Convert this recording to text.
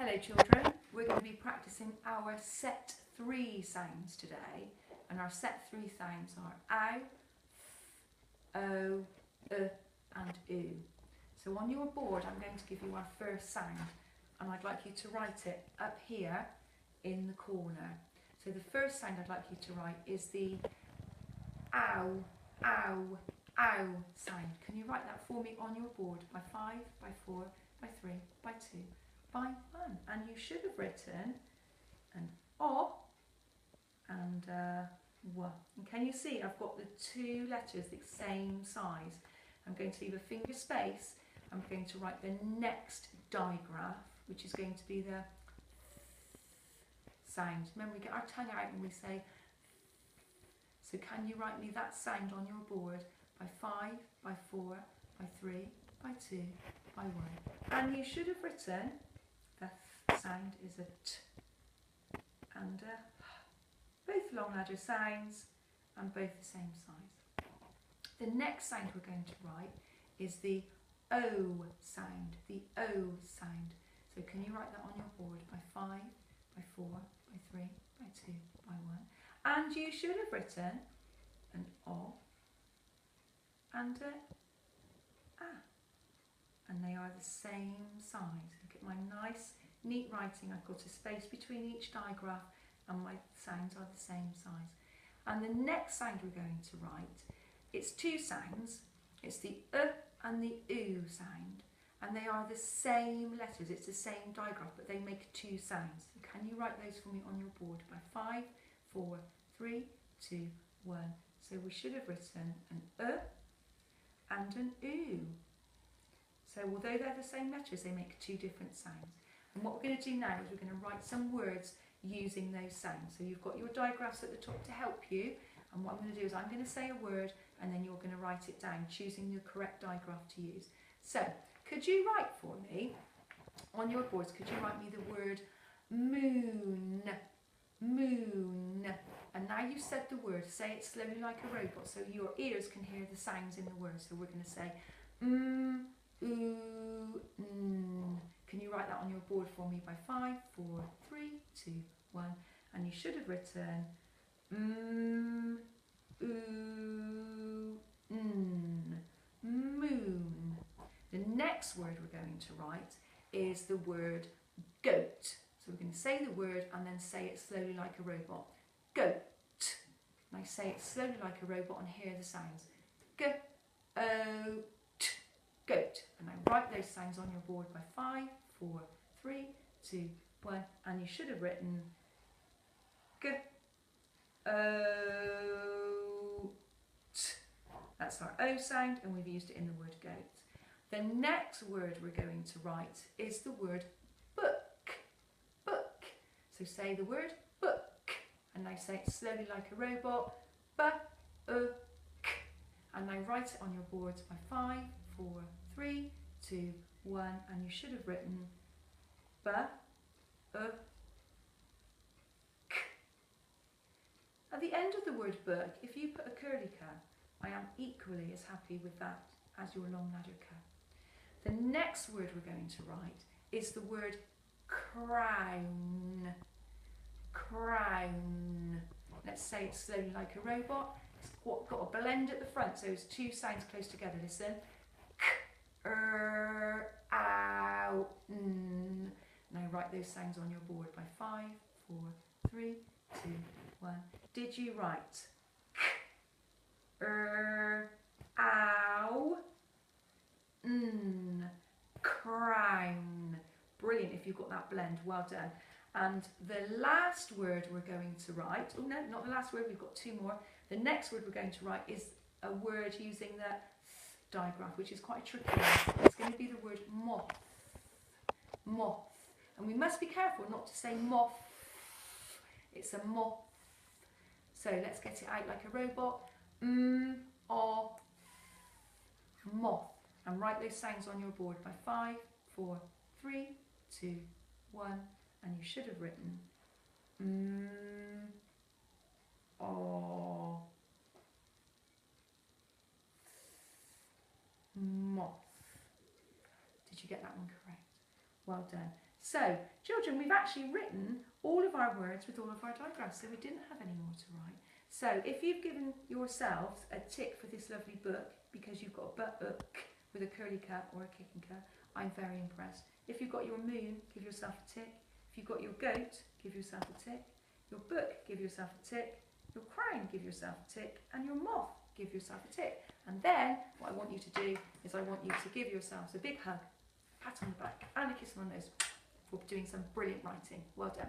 Hello children, we're going to be practicing our set 3 sounds today, and our set 3 sounds are ow, o, and oo. So on your board I'm going to give you our first sound, and I'd like you to write it up here in the corner. So the first sound I'd like you to write is the ow, ow, ow sound. Can you write that for me on your board by 5, by 4, by 3, by 2, by 1? And you should have written an O and W. And can you see I've got the 2 letters the same size? I'm going to leave a finger space. I'm going to write the next digraph, which is going to be the sound. Remember, we get our tongue out and we say. So can you write me that sound on your board by 5, by 4, by 3, by 2, by 1? And you should have written the sound is a T and a both long ladder sounds and both the same size. The next sound we're going to write is the O sound, the O sound. So can you write that on your board by 5, by 4, by 3, by 2, by 1? And you should have written an O and a A. And they are the same size. Look at my nice, neat writing. I've got a space between each digraph and my sounds are the same size. And the next sound we're going to write, it's 2 sounds. It's the and the oo sound. And they are the same letters. It's the same digraph, but they make 2 sounds. So can you write those for me on your board by 5, 4, 3, 2, 1. So we should have written an and an oo. So although they're the same letters, they make 2 different sounds. And what we're going to do now is we're going to write some words using those sounds. So you've got your digraphs at the top to help you. And what I'm going to do is I'm going to say a word and then you're going to write it down, choosing the correct digraph to use. So could you write for me, on your boards, could you write me the word moon? Moon. And now you've said the word, say it slowly like a robot so your ears can hear the sounds in the word. So we're going to say ooh, Can you write that on your board for me by 5, 4, 3, 2, 1? And you should have written ooh, moon. The next word we're going to write is the word goat. So we're going to say the word and then say it slowly like a robot. Goat. And I say it slowly like a robot and hear the sounds. Go-o-t. Goat. And I write those sounds on your board by 5, 4, 3, 2, 1. And you should have written go-o-t. That's our O sound, and we've used it in the word goat. The next word we're going to write is the word book. Book. So say the word book. And I say it slowly like a robot. B-o-k. And I write it on your boards by 5, 4, 3, 2, 1. And you should have written B-o-k. At the end of the word book, if you put a curly K, I am equally as happy with that as your long ladder K. The next word we're going to write is the word crown. Crown. Let's say it slowly like a robot. It's got a blend at the front, so it's 2 sounds close together. Listen. Ow, n. Now write those sounds on your board by 5, 4, 3, 2, 1. Did you write ow, n, crown? Brilliant if you've got that blend, well done. And the last word we're going to write, oh no, not the last word, we've got 2 more. The next word we're going to write is a word using the digraph, which is quite a tricky one. It's going to be the word moth. Moth. And we must be careful not to say moth. It's a moth. So let's get it out like a robot. O, moth. And write those sounds on your board by 5, 4, 3, 2, 1. And you should have written O, moth. Did you get that one correct? Well done. So, children, we've actually written all of our words with all of our digraphs, so we didn't have any more to write. So, if you've given yourselves a tick for this lovely book, because you've got a book with a curly cat or a kicking cat, I'm very impressed. If you've got your moon, give yourself a tick. If you've got your goat, give yourself a tick. Your book, give yourself a tick. Your crown, give yourself a tick. And your moth, give yourself a tick. And then, what I want you to do is I want you to give yourselves a big hug, pat on the back, and a kiss on the nose for doing some brilliant writing. Well done.